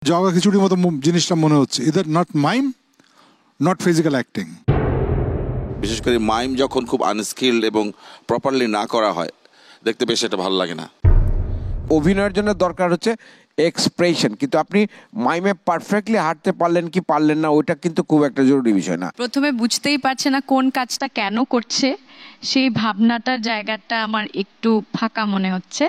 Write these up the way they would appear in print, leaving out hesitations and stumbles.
জগা খিচুড়ির মতো জিনিসটা মনে হচ্ছে, either not mime not physical acting. বিশেষ করে মাইম যখন খুব আনস্কিল্ড এবং প্রপারলি না করা হয়, দেখতে বেশ এটা ভালো লাগে না। অভিনয়ের জন্য দরকার হচ্ছে এক্সপ্রেশন, কিন্তু আপনি মাইমে পারফেক্টলি হাঁটতে পারলেন কি পারলেন না, ওইটা কিন্তু খুব একটা জরুরি বিষয় না। প্রথমে বুঝতেই পারছে না কোন কাজটা কেন করছে, সেই ভাবনাটার জায়গাটা আমার একটু ফাঁকা মনে হচ্ছে।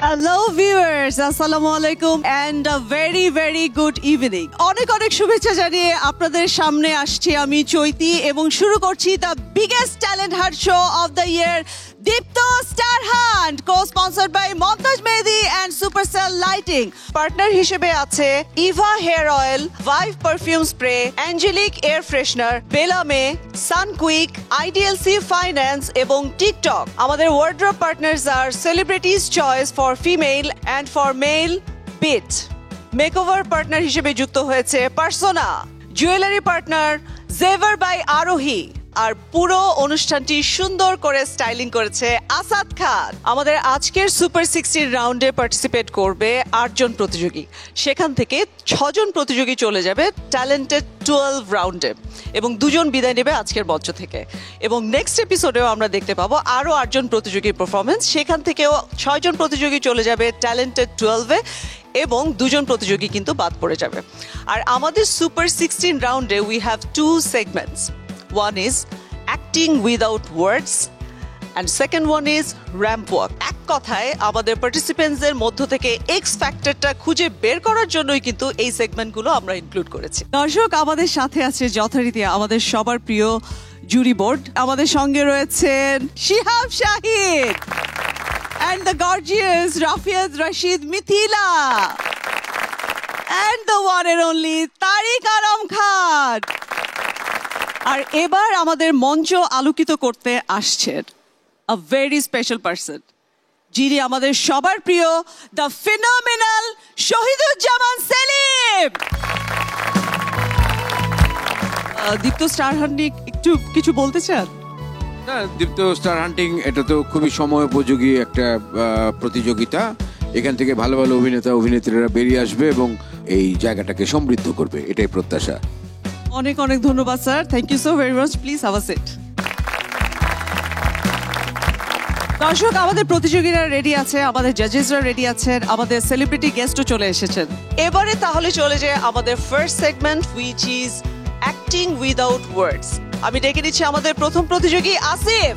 হ্যালো ভিউয়ার্স, আসসালামু আলাইকুম and a very very good evening. অনেক অনেক শুভেচ্ছা জানিয়ে আপনাদের সামনে আসছি আমি চৈতি, এবং শুরু করছি the biggest talent hunt show of the year, Deepto star hunt, co-sponsored by Momtaz Mehedi and Supercell lighting. Partner হিসেবে আছে Eva hair oil, Vibe perfume spray, angelic air freshener, বেলামে, সানকুইক, আইডিএলসি ফাইন্যান্স এবং টিকটক। আমাদের ওয়ার্ড্রপ পার্টনার্স আর celebrities choice for female and for male beat. Makeover partner হিসেবে যুক্ত হয়েছে Persona. Jewellery partner Zevar by Arohi. আর পুরো অনুষ্ঠানটি সুন্দর করে স্টাইলিং করেছে আসাদ খান। আমাদের আজকের সুপার 16 রাউন্ডে পার্টিসিপেট করবে 8 জন প্রতিযোগী, সেখান থেকে 6 জন প্রতিযোগী চলে যাবে ট্যালেন্টেড 12 রাউন্ডে, এবং 2 জন বিদায় নেবে আজকের মঞ্চ থেকে। এবং নেক্সট এপিসোডেও আমরা দেখতে পাবো আরো 8 জন প্রতিযোগীর পারফরমেন্স, সেখান থেকেও 6 জন প্রতিযোগী চলে যাবে ট্যালেন্টেড 12-এ, এবং 2 জন প্রতিযোগী কিন্তু বাদ পড়ে যাবে। আর আমাদের সুপার 16 রাউন্ডে we have 2 segments. One is acting without words and second one is ramp walk. এক কথায় আমাদের পার্টিসিপেন্টসদের মধ্য থেকে এক্স ফ্যাক্টরটা খুঁজে বের করার জন্যই কিন্তু এই সেগমেন্টগুলো আমরা ইনক্লুড করেছি। দর্শক, আমাদের সাথে আছে যথারীতি আমাদের সবার প্রিয় জুরি বোর্ড। আমাদের সঙ্গে রয়েছেন Shihab Shahid and the gorgeous Rafiat Rashid Mithila and the one and only Tariq Aram Khan. আর এবার আমাদের মঞ্চ আলোকিত করতে আসছেন আ ভেরি স্পেশাল পারসন, যিনি আমাদের সবার প্রিয়, the phenomenal Shahiduzzaman Selim. Deepto star hunting একটু কিছু বলতে চান? দীপ্ত স্টার হান্টিং এটা তো খুবই সময় উপযোগী একটা প্রতিযোগিতা। এখান থেকে ভালো ভালো অভিনেতা অভিনেত্রীরা বেরিয়ে আসবে এবং এই জায়গাটাকে সমৃদ্ধ করবে, এটাই প্রত্যাশা। অনেক অনেক ধন্যবাদ sir, thank you so very much. Please have a seat. দর্শক, আমাদের প্রতিযোগীরা রেডি আছে, আমাদের জাজেসরা রেডি আছেন, আমাদের সেলিব্রিটি গেস্টও চলে এসেছেন। এবারে তাহলে চলে যায় আমাদের first segment, which is acting without words. আমি ডেকে নিচ্ছি আমাদের প্রথম প্রতিযোগী আসিফ।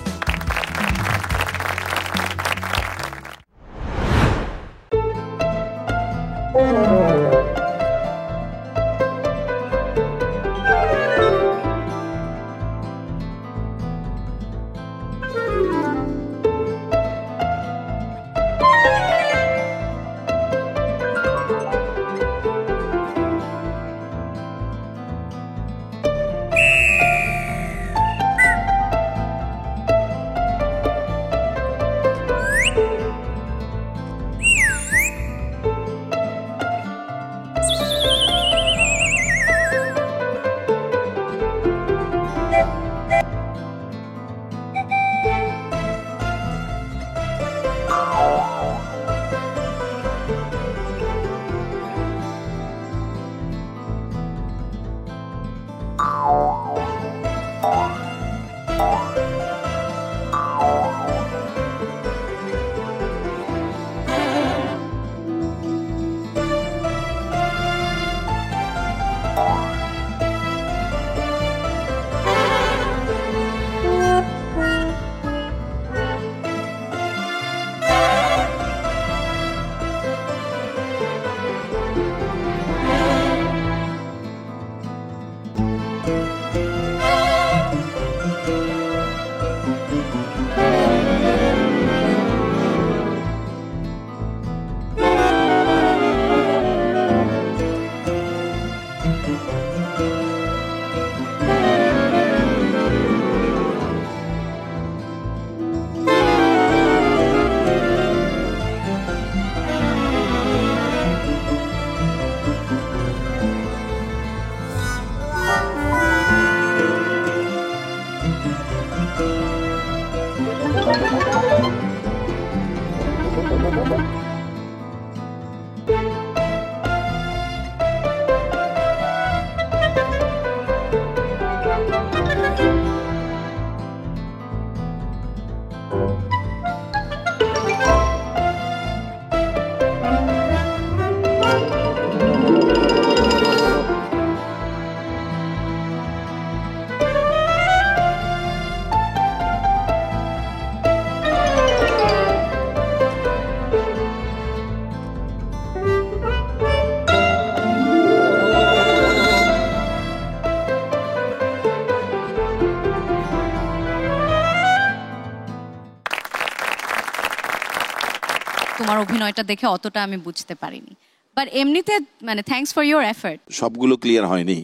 তোমার অভিনয়টা দেখে অতটা আমি বুঝতে পারিনি, বাট এমনিতে মানে থ্যাঙ্কস ফর ইওর এফর্ট। সবগুলো ক্লিয়ার হয়নি।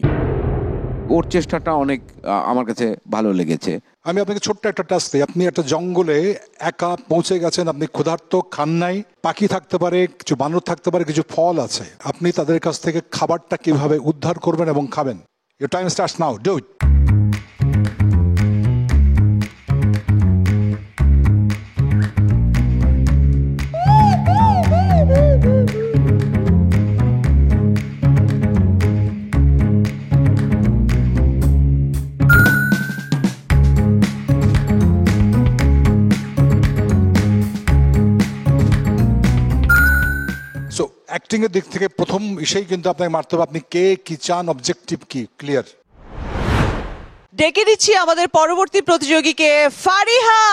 ওর চেষ্টাটা অনেক আমার কাছে ভালো লেগেছে। আমি আপনাকে ছোট্ট একটা টাস্ক দিই। আপনি একটা জঙ্গলে একা পৌঁছে গেছেন, আপনি ক্ষুধার্ত, খান নাই, পাখি থাকতে পারে, কিছু বানর থাকতে পারে, কিছু ফল আছে। আপনি তাদের কাছ থেকে খাবারটা কিভাবে উদ্ধার করবেন এবং খাবেন? Your time starts now, do it. So acting এর দিক থেকে প্রথম ইসেই কিন্তু আপনাকে মারতে হবে, আপনি কে, কি চান, অবজেক্টিভ কি, ক্লিয়ার। ডেকে দিচ্ছি আমাদের পরবর্তী প্রতিযোগীকে, Fariha.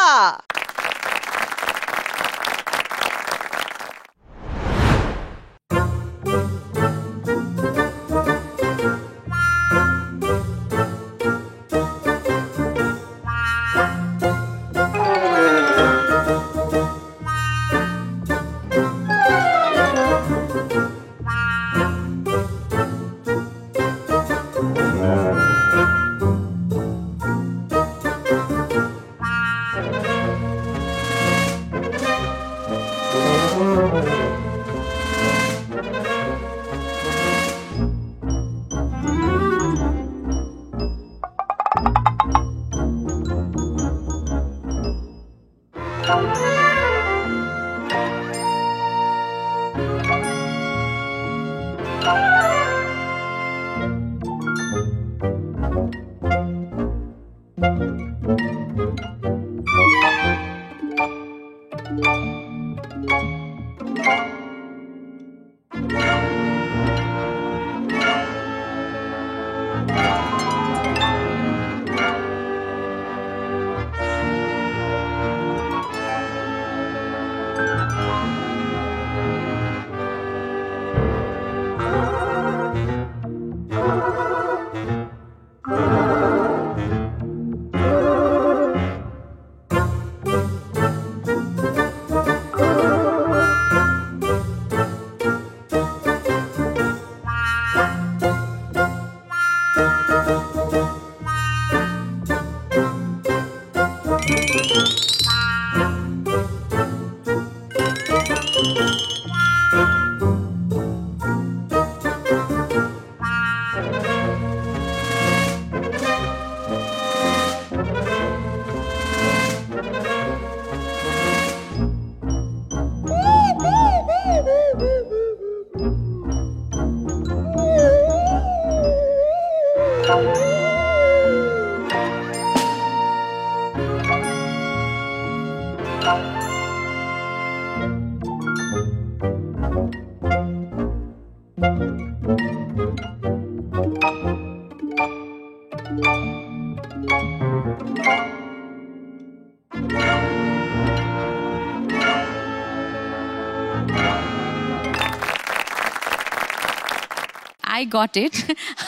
I got it.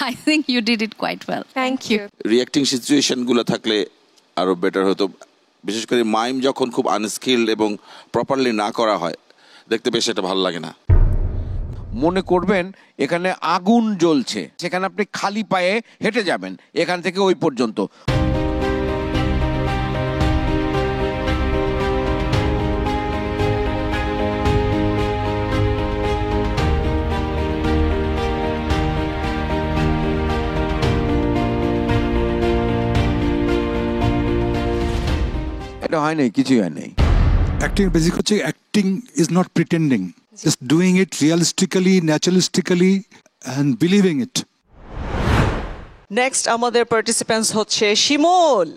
I think you did it quite well. Thank you. Reacting সিচুয়েশনগুলো থাকলে আরো বেটার হতো, বিশেষ করে মাইম যখন খুব আনস্কিলড এবং প্রপারলি না করা হয়, দেখতে বেশ এটা ভালো লাগে না। মনে করবেন এখানে আগুন জ্বলছে, সেখানে আপনি খালি পায়ে হেঁটে যাবেন এখান থেকে ওই পর্যন্ত। এটা হয় নাই, কিছুই হয় নাই। অ্যাক্টিং বেসিক হচ্ছে acting is not pretending. Just doing it realistically, naturalistically, and believing it. Next আমাদের পার্টিসিপেন্টস হচ্ছে শিমুল।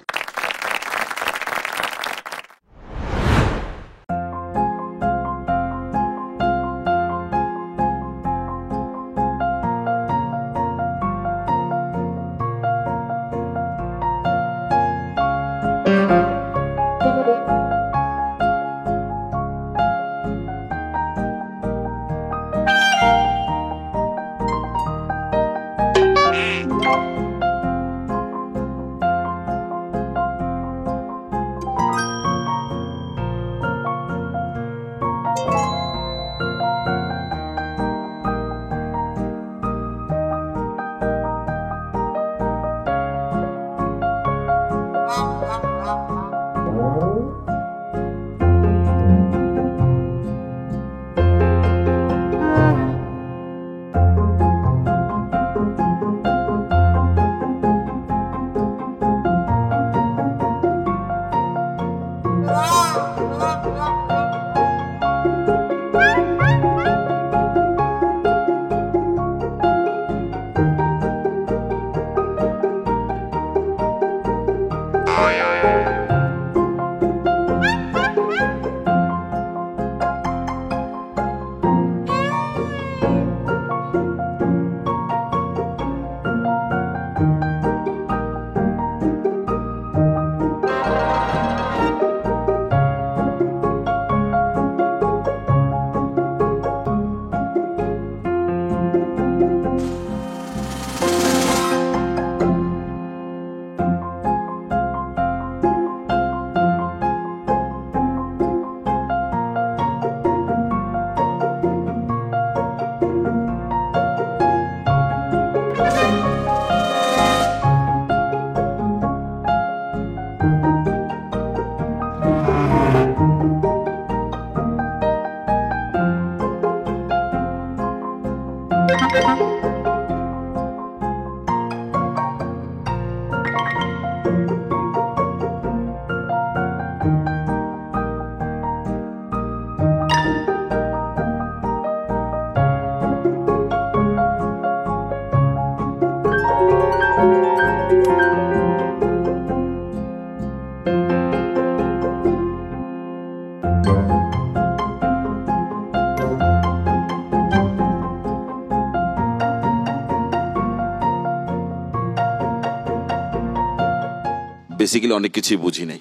বেসিক্যালি অনেক কিছুই বুঝি নাই।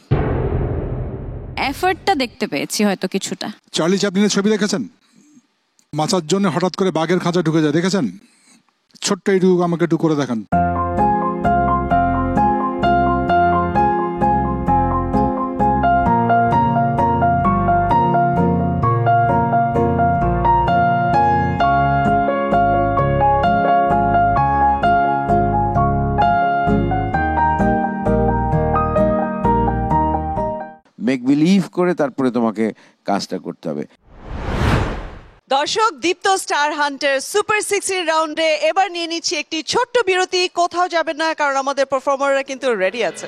এফর্টটা দেখতে পেয়েছি হয়তো কিছুটা। চার্লি চ্যাপলিনের ছবি দেখেছেন? মাচার জন্য হঠাৎ করে বাঘের খাঁচা ঢুকে যায়, দেখেছেন? ছোট্ট এইটুকু আমাকে একটু করে দেখান। মেক বিলিভ করে তারপরে তোমাকে কাজটা করতে হবে। দর্শক, দীপ্ত স্টার হান্টার সুপার 16 রাউন্ডে এবার নিয়ে নিচ্ছি একটি ছোট্ট বিরতি। কোথাও যাবেন না, কারণ আমাদের পারফর্মাররা কিন্তু রেডি আছে।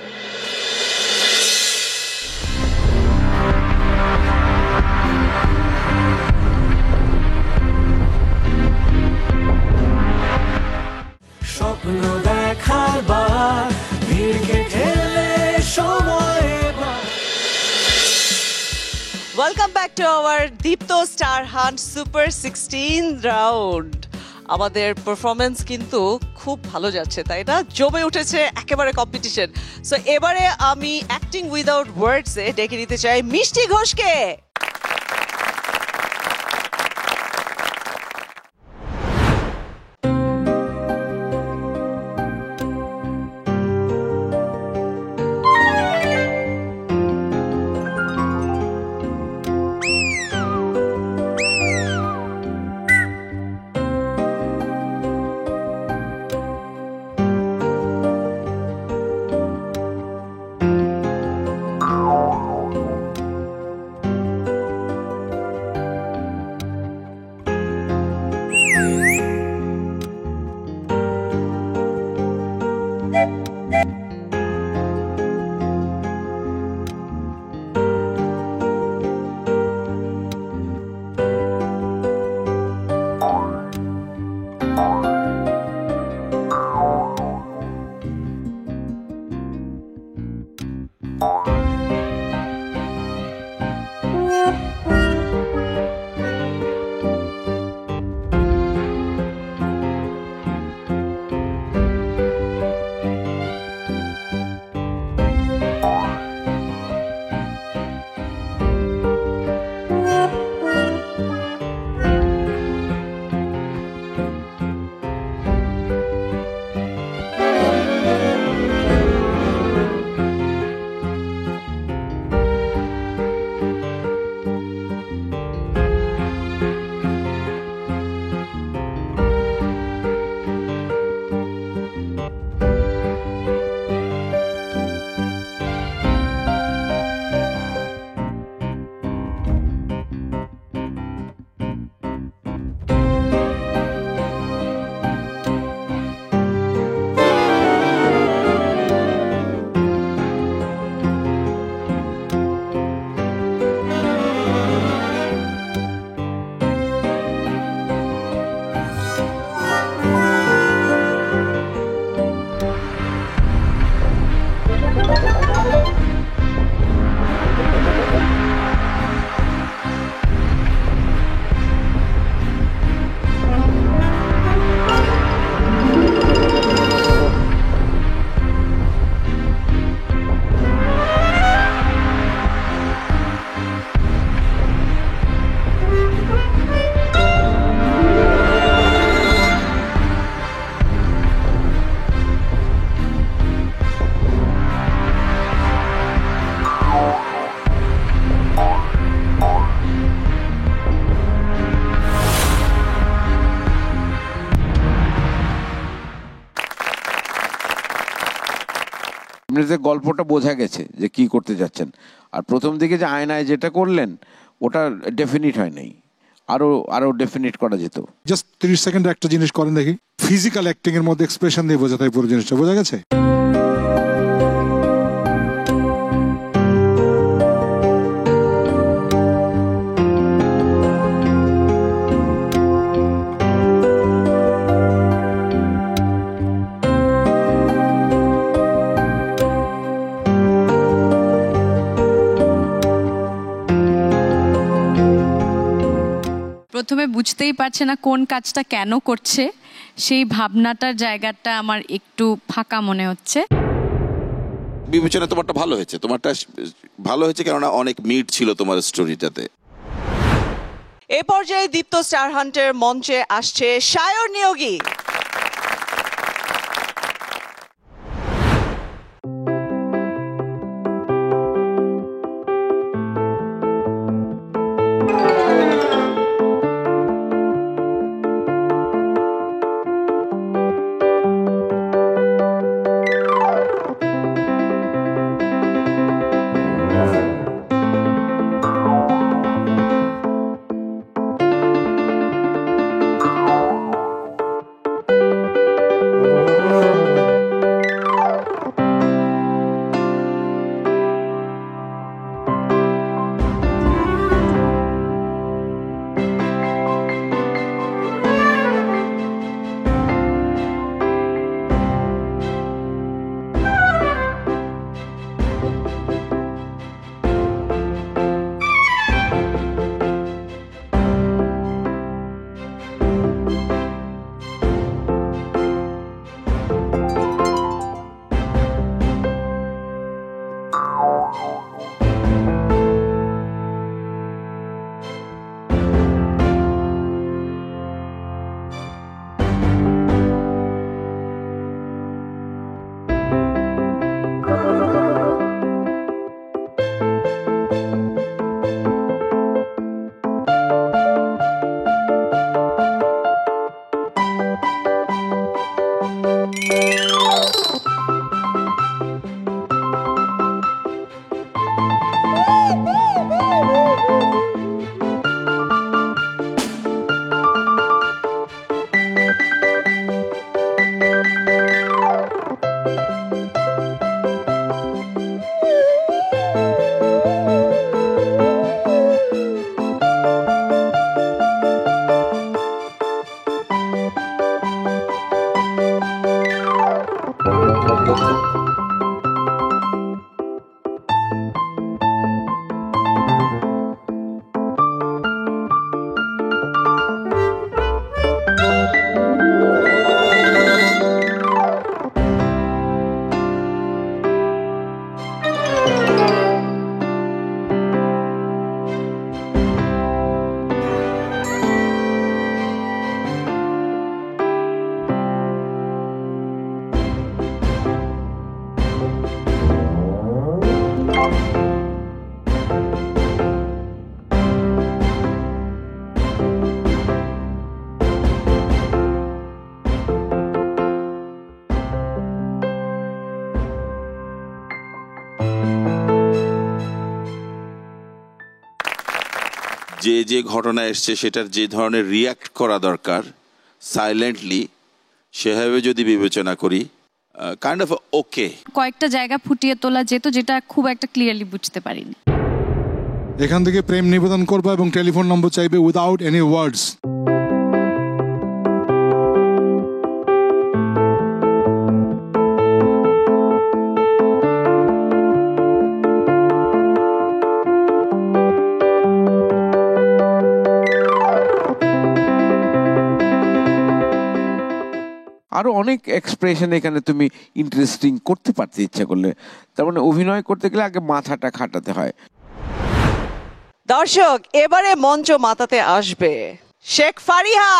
স্বপ্ন দেখার বার ভিড়কে ঠেলে সময়। Welcome back to our Deepto star hunt super 16 round. আমাদের পারফরমেন্স কিন্তু খুব ভালো যাচ্ছে, তাই না? জমে উঠেছে একেবারে কম্পিটিশন। সো এবারে আমি অ্যাক্টিং উইদাউট ওয়ার্ডস এ ডেকে নিতে চাই মিষ্টি ঘোষকে। এমনিতে গল্পটা বোঝা গেছে যে কি করতে যাচ্ছেন। আর প্রথম দিকে যে আয়নায় যেটা করলেন ওটা ডেফিনিট হয় নাই, আরো ডেফিনিট করা যেত। জাস্ট 30 সেকেন্ড একটা জিনিস করেন দেখি, ফিজিক্যাল অ্যাক্টিং এর মধ্যে এক্সপ্রেশন দিয়ে বোঝাতে হয় পুরো জিনিসটা, বোঝা গেছে? প্রথমে বুঝতেই পারছে না কোন কাজটা কেন করছে, সেই ভাবনাটার জায়গাটা আমার একটু ফাঁকা মনে হচ্ছে। বিবেচনা তোমারটা ভালো হয়েছে, ভালো হয়েছে কেননা অনেক মিট ছিল তোমার স্টোরিটাতে। এ পর্যায়ে দীপ্ত স্টার হান্টের মঞ্চে আসছে সায়র নিয়োগী। যে যে ঘটনা এসছে সেটার যে ধরনের রিয়াক্ট করা দরকার সাইলেন্টলি, সেভাবে যদি বিবেচনা করি কাইন্ড অফ ওকে। কয়েকটা জায়গা ফুটিয়ে তোলা যেত যেটা খুব একটা ক্লিয়ারলি বুঝতে পারিনি। এখান থেকে প্রেম নিবেদন করবো এবং টেলিফোন নম্বর চাইবে উইদাউট এনি ওয়ার্ডস। আরো অনেক এক্সপ্রেশন এখানে তুমি ইন্টারেস্টিং করতে পারতে ইচ্ছা করলে। তার মানে অভিনয় করতে গেলে আগে মাথাটা খাটাতে হয়। দর্শক, এবারে মঞ্চ মাতাতে আসবে শেখ ফারিহা।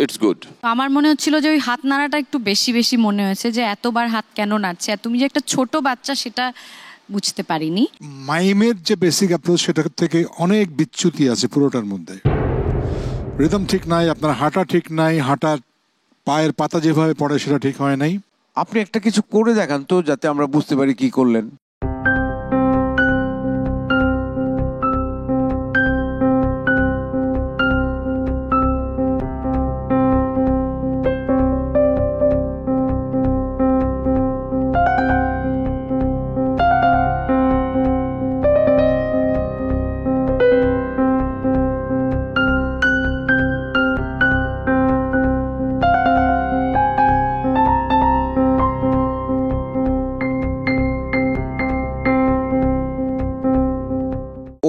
It's good. আমার মনে হচ্ছিল যে ওই হাত নাড়াটা একটু বেশি বেশি মনে হয়েছে, যে এতবার হাত কেন নাড়ছে, আর তুমি যে একটা ছোট বাচ্চা সেটা বুঝতে পারিনি। মাইমের যে বেসিক অ্যাপ্রোচ সেটা থেকে অনেক বিচ্যুতি আছে পুরোটার মধ্যে। রিদম ঠিক নাই, আপনার হাঁটা ঠিক নাই, হাঁটার পায়ের পাতা যেভাবে পড়ে সেটা ঠিক হয় নাই। আপনি একটা কিছু করে দেখান তো, যাতে আমরা বুঝতে পারি কি করলেন।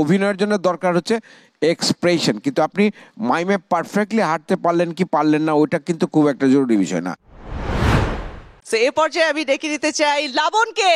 অভিনয়ের জন্য দরকার হচ্ছে এক্সপ্রেশন, কিন্তু আপনি মাইমে পারফেক্টলি হাঁটতে পারলেন কি পারলেন না ওইটা কিন্তু খুব একটা জরুরি বিষয় না। তো এ পর্যায়ে আমি ডেকে নিতে চাই লাবণকে।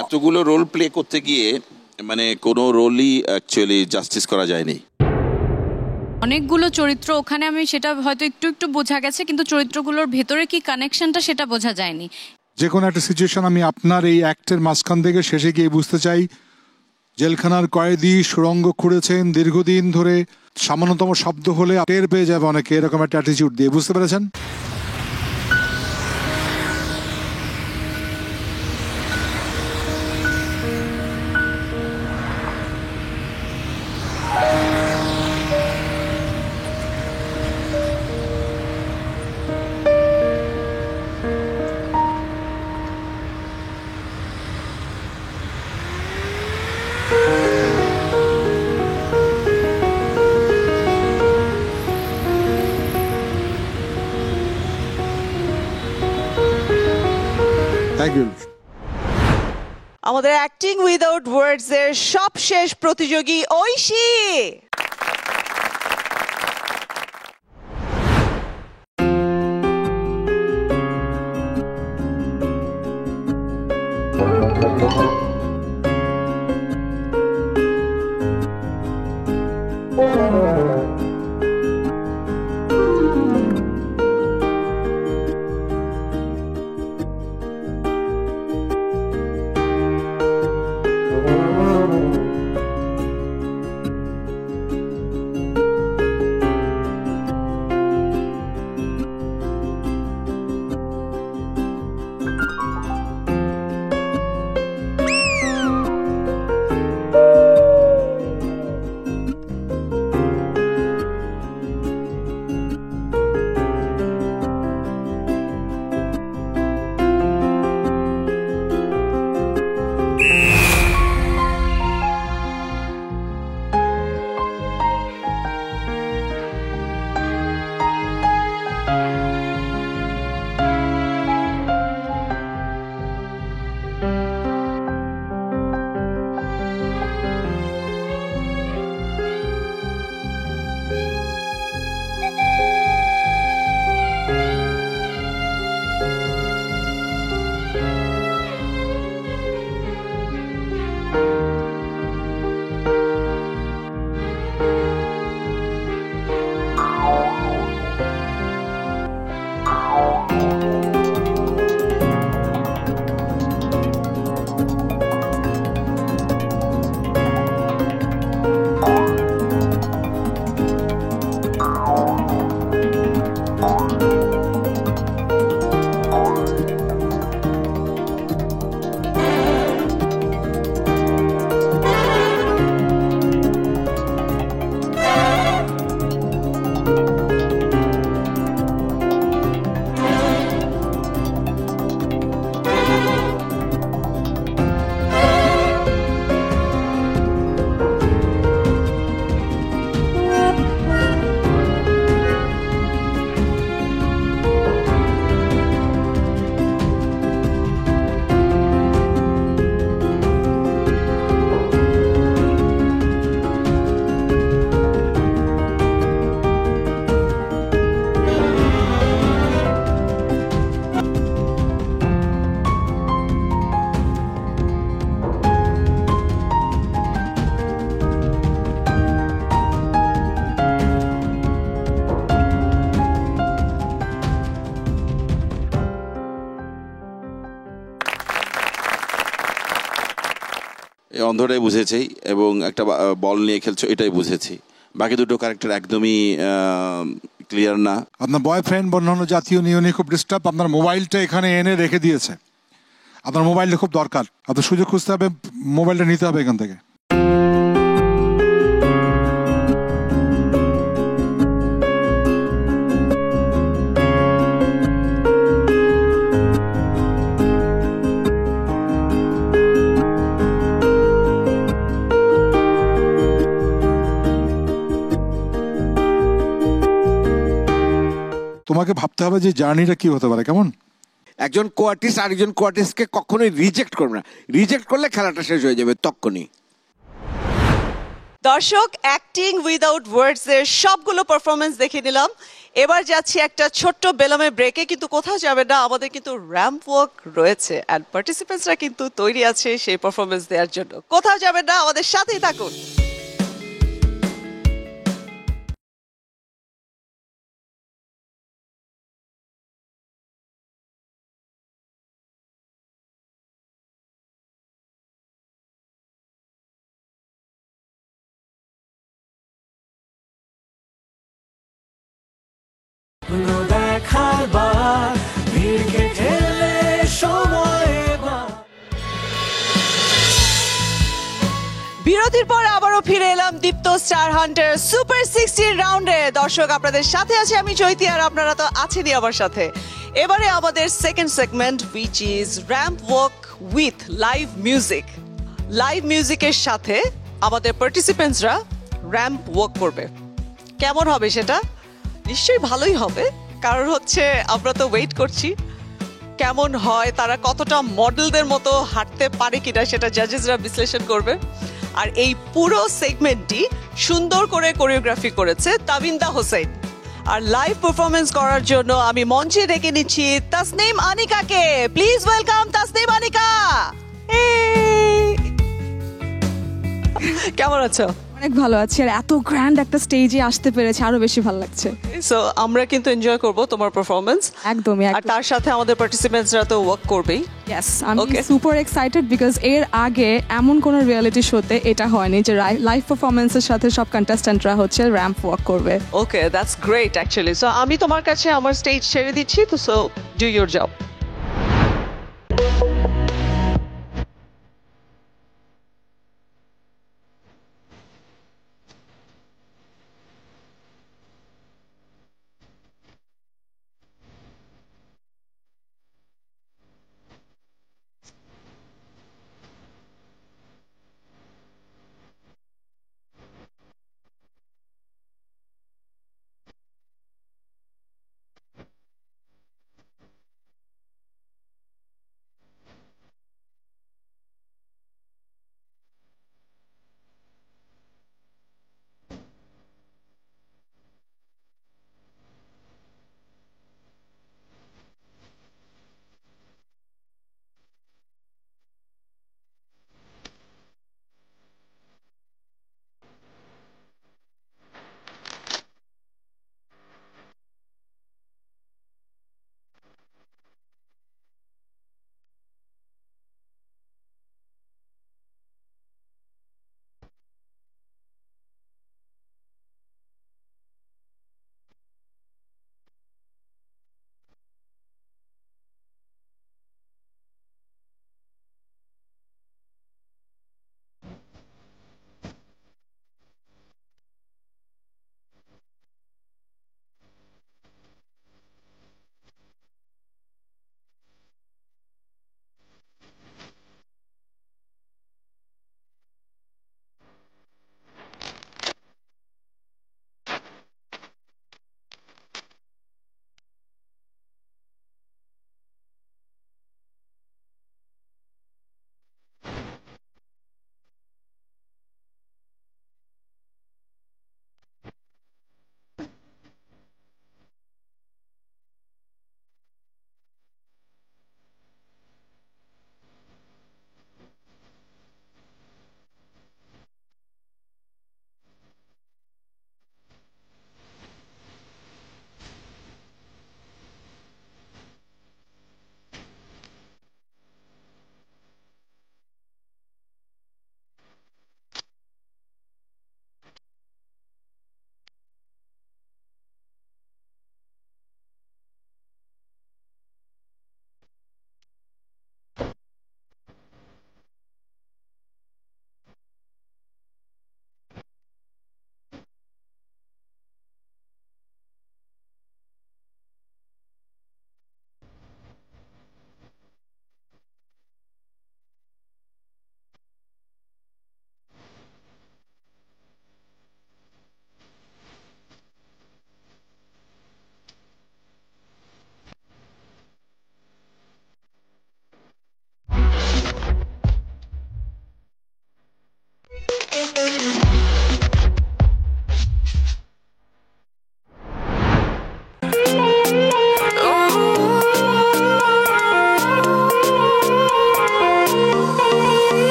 এতগুলো রোল প্লে করতে গিয়ে মানে কোনো রোলই অ্যাকচুয়ালি জাস্টিস করা যায়নি। অনেকগুলো চরিত্র ওখানে, আমি সেটা হয়তো একটু একটু বোঝা গেছে, কিন্তু চরিত্রগুলোর ভেতরে কি কানেকশনটা সেটা বোঝা যায়নি। যে কোনো একটা সিচুয়েশন আমি আপনার এই অ্যাক্টের মাঝখান থেকে শেষে গিয়ে বুঝতে চাই, জেলখানার কয়েদি সুড়ঙ্গ খুঁড়েছেন দীর্ঘদিন ধরে, সামান্যতম শব্দ হলে টের পেয়ে যাবে অনেকে, এরকম একটা অ্যাটিটিউড দিয়ে, বুঝতে পেরেছেন? Thank you. আমাদের অ্যাক্টিং উইদাউট ওয়ার্ডস এর সবশেষ প্রতিযোগী ঐশী। এই অন্ধটাই বুঝেছি এবং একটা বল নিয়ে খেলছো এটাই বুঝেছি, বাকি দুটো ক্যারেক্টার একদমই ক্লিয়ার না। আপনার বয়ফ্রেন্ড বন্য জাতীয় নিয়মে খুব ডিস্টার্ব, আপনার মোবাইলটা এখানে এনে রেখে দিয়েছে, আপনার মোবাইলটা খুব দরকার, আপনার সুযোগ খুঁজতে হবে, মোবাইলটা নিতে হবে এখান থেকে। তোমাকে ভাবতে হবে যে জার্নিটা কি হতে পারে, কেমন? একজন কোয়ার্টিস্ট আরেকজন কোয়ার্টিস্টকে কখনোই রিজেক্ট করবে না, রিজেক্ট করলে খেলাটা শেষ হয়ে যাবে তখনই। দর্শক, অ্যাক্টিং উইদাউট ওয়ার্ডস এর সবগুলো পারফরমেন্স দেখে নিলাম। এবার যাচ্ছি একটা ছোট্ট বেলমের ব্রেকে, কিন্তু কোথাও যাবে না, আমাদের কিন্তু র্যাম্প ওয়াক রয়েছে এন্ড পার্টিসিপেন্টসরা কিন্তু তৈরি আছে সেই পারফরমেন্স দেওয়ার জন্য। কোথাও যাবে না, আমাদের সাথেই থাকুন। দেখার বার ভিড়কে ঠেলে সময় এবার। বিরতির পর আবারও ফিরে এলাম দীপ্ত স্টার হান্টার সুপার 16 রাউন্ডে। দর্শক, আপনাদের সাথে আছি আমি চৈতি, আর আপনারা তো আছেনই আমার সাথে। এবারে আমাদের second segment, which is ramp walk with live music. Live মিউজিকের সাথে আমাদের পার্টিসিপেন্টসরা র্যাম্প ওয়াক করবে। কেমন হবে সেটা? নিশ্চয়ই ভালোই হবে, কারণ হচ্ছে আমরা তো ওয়েট করছি কেমন হয়, তারা কতটা মডেলদের মতো হাঁটতে পারে কিনা সেটা জাজেসরা বিশ্লেষণ করবে। আর এই পুরো সেগমেন্টটি সুন্দর করে কোরিওগ্রাফি করেছে তাবিন্দা হোসেন। আর লাইভ পারফরমেন্স করার জন্য আমি মঞ্চে ডেকে নিচ্ছি তাসনিম আনিকাকে। Please welcome Tasnim Anika. কেমন আছো? অনেক ভালো আছি, আর এত গ্র্যান্ড একটা স্টেজে আসতে পেরেছে আরো বেশি ভালো লাগছে। সো আমরা কিন্তু এনজয় করব তোমার পারফরমেন্স, একদমই আর তার সাথে আমাদের পার্টিসিপেন্টসরা তো ওয়ার্ক করবেই। ইয়েস, আমি Okay. সুপার এক্সাইটেড বিকজ এর আগে এমন কোন রিয়েলিটি শোতে এটা হয়নি যে লাইভ পারফরমেন্সের সাথে সব কন্টেস্ট্যান্টরা হচ্ছে র্যাম্প ওয়াক করবে। ওকে, দ্যাটস গ্রেট অ্যাকচুয়ালি। সো আমি তোমার কাছে আমার স্টেজ ছেড়ে দিচ্ছি, তো সো ডু ইউর জব।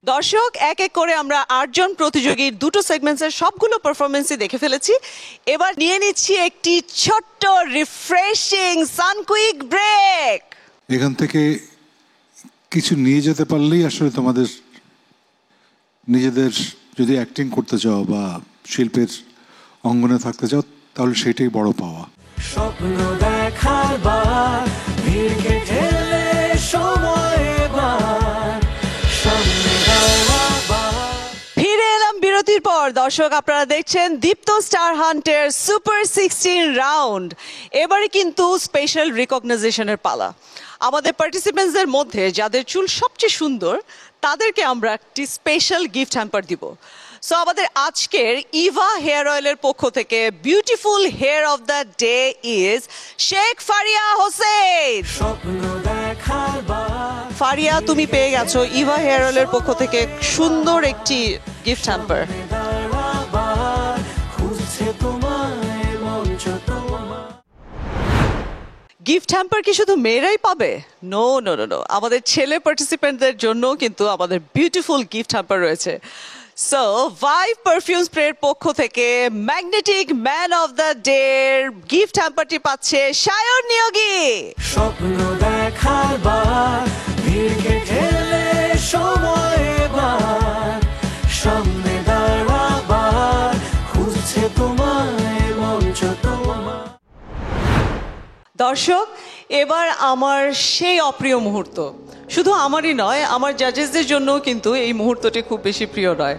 দর্শক, এক এক করে আমরা 8 জন প্রতিযোগীর দুটো সেগমেন্টসের সবগুলো পারফরমেন্সই দেখে ফেলেছি। এবার নিয়ে নিচ্ছি একটি ছোট্ট রিফ্রেশিং সানকুইক ব্রেক। এখান থেকে কিছু নিয়ে যেতে পারলেই আসলে তোমাদের নিজেদের যদি অ্যাক্টিং করতে চাও বা শিল্পের অঙ্গনে থাকতে চাও তাহলে সেটাই বড় পাওয়া। স্বপ্ন দেখার বার, ভিড়কে ঠেলে সময় এবার, সামনে যাওয়া বার। ফিরে এলাম বিরতির পর। দর্শক, আপনারা দেখছেন দীপ্ত স্টার হান্টের সুপার 16 রাউন্ড। এবারে কিন্তু স্পেশাল রিকগনাইজেশনের পালা। আমাদের পার্টিসিপেন্টসদের মধ্যে যাদের চুল সবচেয়ে সুন্দর তাদেরকে আমরা একটি স্পেশাল গিফট হ্যাম্পার দিব। সো আমাদের আজকের ইভা হেয়ার অয়েলের পক্ষ থেকে beautiful hair of the day is Sheikh Faria Hossain. স্বপ্ন দেখার বার, ফারিয়া, তুমি পেয়ে গেছো ইভা হেয়ার অয়েলের পক্ষ থেকে সুন্দর একটি গিফট হ্যাম্পার। দেওয়া বার, খুঁজছে তোমায় মঞ্চ তোমার। গিফট হ্যাম্পার কি শুধু মেয়েরাই পাবে? নো নো নো নো, আমাদের ছেলে পার্টিসিপেন্টদের জন্য কিন্তু আমাদের বিউটিফুল গিফট হ্যাম্পার রয়েছে। সো ভাইভ পারফিউম স্প্রের পক্ষ থেকে magnetic man of the day gift হ্যাম্পারটি পাচ্ছে সায়ন নিয়োগী। স্বপ্ন দেখার বার, ভিড়কে ঠেলে সময় এবার, সামনে দাঁড়াবার, খুঁজছে তোমায় মঞ্চ তোমার। দর্শক, এবার আমার সেই অপ্রিয় মুহূর্ত, শুধু আমারই নয়, আমার জাজেসদের জন্য কিন্তু এই মুহূর্তটি খুব বেশি প্রিয় নয়।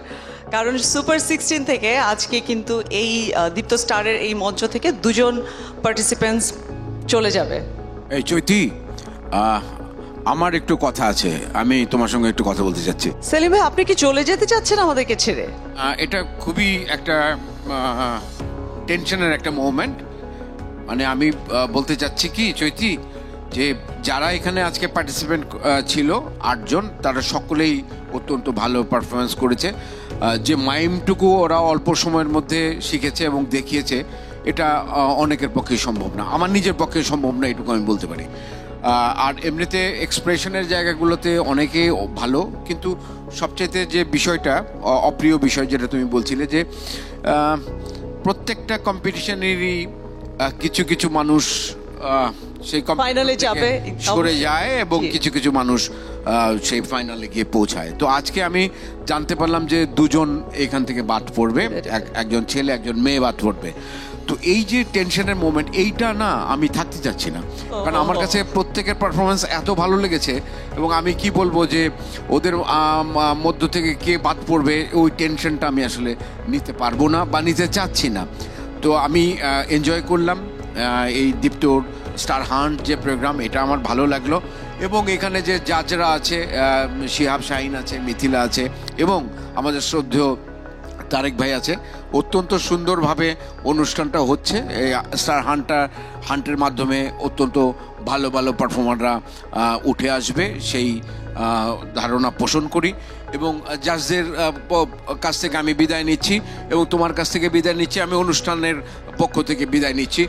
কারণ সুপার 16 থেকে আজকে কিন্তু এই দীপ্ত স্টারের এই মঞ্চ থেকে 2 জন পার্টিসিপেন্টস চলে যাবে। এই চৈতি, আমার একটু কথা আছে, আমি তোমার সঙ্গে একটু কথা বলতে চাচ্ছি। সেলিম ভাই, আপনি কি চলে যেতে চাচ্ছেন আমাদেরকে ছেড়ে? এটা খুবই একটা টেনশনের একটা মোমেন্ট। মানে আমি বলতে চাচ্ছি কি চৈতি, যে যারা এখানে আজকে পার্টিসিপেন্ট ছিল 8 জন, তারা সকলেই অত্যন্ত ভালো পারফরমেন্স করেছে। যে মাইমটুকু ওরা অল্প সময়ের মধ্যে শিখেছে এবং দেখিয়েছে, এটা অনেকের পক্ষে সম্ভব না, আমার নিজের পক্ষে সম্ভব না, এটুকু আমি বলতে পারি। আর এমনিতে এক্সপ্রেশনের জায়গাগুলোতে অনেকে ভালো, কিন্তু সবচেয়ে যে বিষয়টা অপ্রিয় বিষয় যেটা তুমি বলছিলে, যে প্রত্যেকটা কম্পিটিশনেরই কিছু কিছু মানুষ সেই ফাইনালে যাবে, সরে যায় এবং জি। কিছু কিছু মানুষ সেই ফাইনালে গিয়ে পৌঁছায়। তো আজকে আমি জানতে পারলাম যে 2 জন এখান থেকে বাদ পড়বে, একজন ছেলে একজন মেয়ে বাদ পড়বে। তো এই যে টেনশনের মোমেন্ট, এইটা না আমি থাকতে চাচ্ছি না, কারণ আমার কাছে প্রত্যেকের পারফরমেন্স এত ভালো লেগেছে, এবং আমি কি বলবো যে ওদের মধ্য থেকে কে বাদ পড়বে ওই টেনশনটা আমি আসলে নিতে পারবো না বা নিতে চাচ্ছি না। তো আমি এনজয় করলাম এই দীপ্ত স্টার হান্ট যে প্রোগ্রাম, এটা আমার ভালো লাগলো। এবং এখানে যে জাজরা আছে, শিহাব শাহিন আছে, মিথিলা আছে এবং আমাদের শ্রদ্ধেয় তারেক ভাই আছে, অত্যন্ত সুন্দরভাবে অনুষ্ঠানটা হচ্ছে। এই স্টার হান্টের মাধ্যমে অত্যন্ত ভালো ভালো পারফর্মাররা উঠে আসবে, সেই ধারণা পোষণ করি। এবং জাজদের কাছ থেকে আমি বিদায় নিচ্ছি এবং তোমার কাছ থেকে বিদায় নিচ্ছি, আমি অনুষ্ঠানের পক্ষ থেকে বিদায় নিচ্ছি।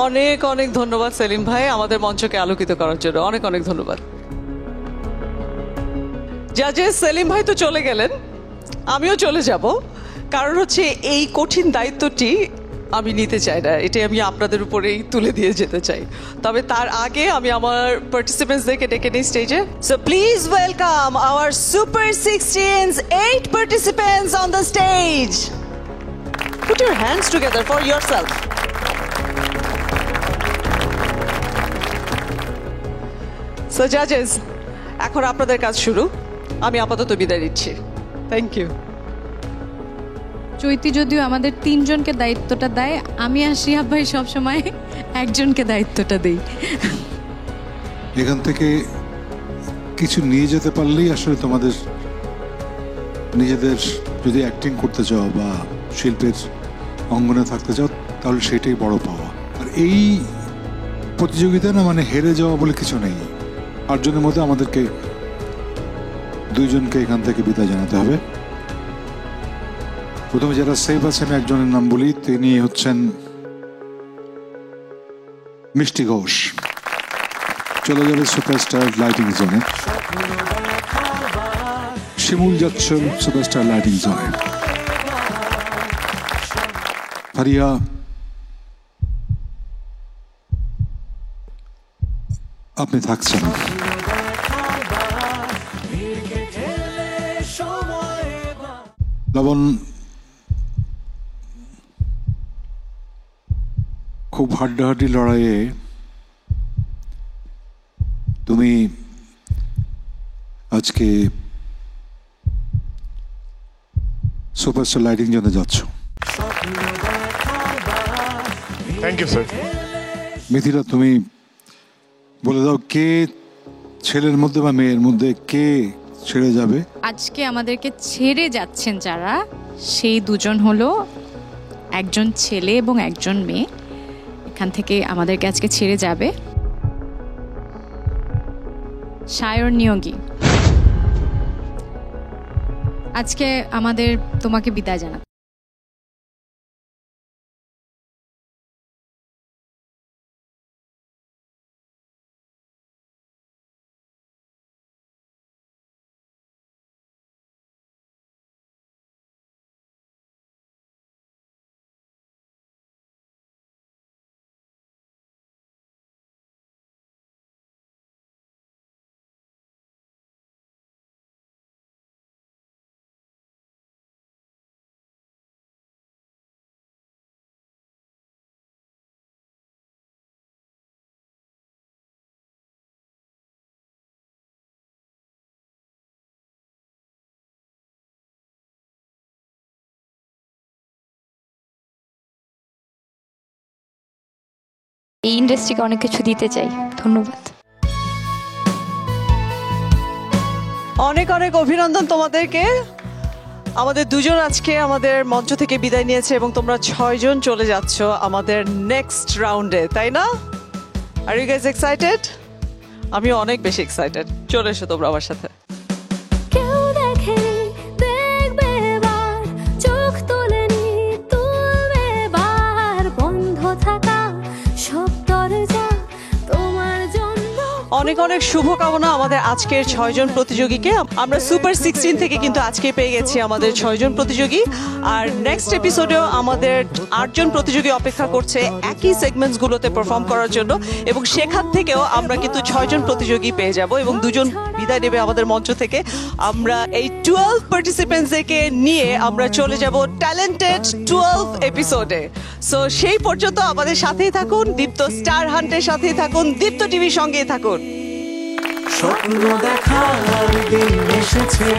অনেক অনেক ধন্যবাদ সেলিম ভাই আমাদের মঞ্চকে আলোকিত করার জন্য, অনেক অনেক ধন্যবাদ। জাজেস, সেলিম ভাই তো চলে গেলেন, আমিও চলে যাব, কারণ হচ্ছে এই কঠিন দায়িত্বটি আমি নিতে চাই না, এটাই আমি আপনাদের উপরেই তুলে দিয়ে যেতে চাই। তবে তার আগে আমি আমার পার্টিসিপেন্টসদেরকে ডেকে নিই স্টেজে। So please welcome hour super 16's 8 participants on the stage. Put your hands together for yourself. So জাজেস, এখন আপনাদের কাজ শুরু, আমি আপাতত বিদায় নিচ্ছি। Thank you. চৈতি যদিও আমাদের 3 জনকে দায়িত্বটা দেয়, আমি আর শিহাব ভাই সবসময় একজনকে দায়িত্বটা দিই। এখান থেকে কিছু নিয়ে যেতে পারলেই আসলে তোমাদের নিজেদের যদি অ্যাক্টিং করতে চাও বা শিল্পের অঙ্গনে থাকতে চাও তাহলে সেটাই বড় পাওয়া। আর এই প্রতিযোগিতা না, মানে হেরে যাওয়া বলে কিছু নেই। 8 জনের মধ্যে আমাদেরকে 2 জনকে এখান থেকে বিদায় জানাতে হবে। প্রথমে যারা সেফ আছেন, একজনের নাম বলি, তিনি হচ্ছেন মিষ্টি ঘোষ, চলে যাবে সুপারস্টার লাইটিং জোনে। শিমুল যাচ্ছেন সুপারস্টার লাইটিং জোনে। ফারিয়া, আপনি থাকছেন। লবণ, খুব হাড্ডাহাড্ডি লড়াইয়ে তুমি আজকে সুপারস্টার লাইটিং জোনে যাচ্ছ। Thank you sir. মিথিলা, তুমি বলে দাও, কে ছেলের মধ্যে বা মেয়ের মধ্যে কে ছেড়ে যাবে? আজকে আমাদেরকে ছেড়ে যাচ্ছেন যারা, সেই দুজন হলো একজন ছেলে এবং একজন মেয়ে। এখান থেকে আমাদেরকে আজকে ছেড়ে যাবে সায়র নিয়োগী। আজকে আমাদের তোমাকে বিদায় জানাতে এই ইন্ডাস্ট্রিকে অনেক কিছু দিতে চাই। ধন্যবাদ। অনেক অনেক অভিনন্দন তোমাদেরকে। আমাদের দুজন আজকে আমাদের মঞ্চ থেকে বিদায় নিয়েছে এবং তোমরা 6 জন চলে যাচ্ছ আমাদের নেক্সট রাউন্ডে, তাই না? Are you guys excited? আমি অনেক বেশি এক্সাইটেড। চলে এসো তোমরা আমার সাথে। কেউ দেখেনি, দেখবে এবার, চোখ তোলেনি, তুলবে এবার, বন্ধ থাকা সব দরজা তোমার জন্য। অনেক অনেক শুভকামনা আমাদের আজকের 6 জন প্রতিযোগীকে। আমরা সুপার 16 থেকে কিন্তু আজকে পেয়ে গেছি আমাদের 6 জন প্রতিযোগী। আর নেক্সট এপিসোডেও আমাদের 8 জন প্রতিযোগী অপেক্ষা করছে একই সেগমেন্টস গুলোতে পারফর্ম করার জন্য, এবং সেখান থেকেও আমরা কিন্তু 6 জন প্রতিযোগী পেয়ে যাব এবং 2 জন বিদায় নেবে আমাদের মঞ্চ থেকে। আমরা এই 12 পার্টিসিপেন্টসকে নিয়ে আমরা চলে যাব ট্যালেন্টেড 12 এপিসোডে। সো সেই পর্যন্ত আমাদের সাথেই থাকুন, দীপ্ত স্টার হান্টের সাথেই থাকুন, দীপ্ত টিভির সঙ্গেই থাকুন। স্বপ্ন দেখার দিন এসেছে।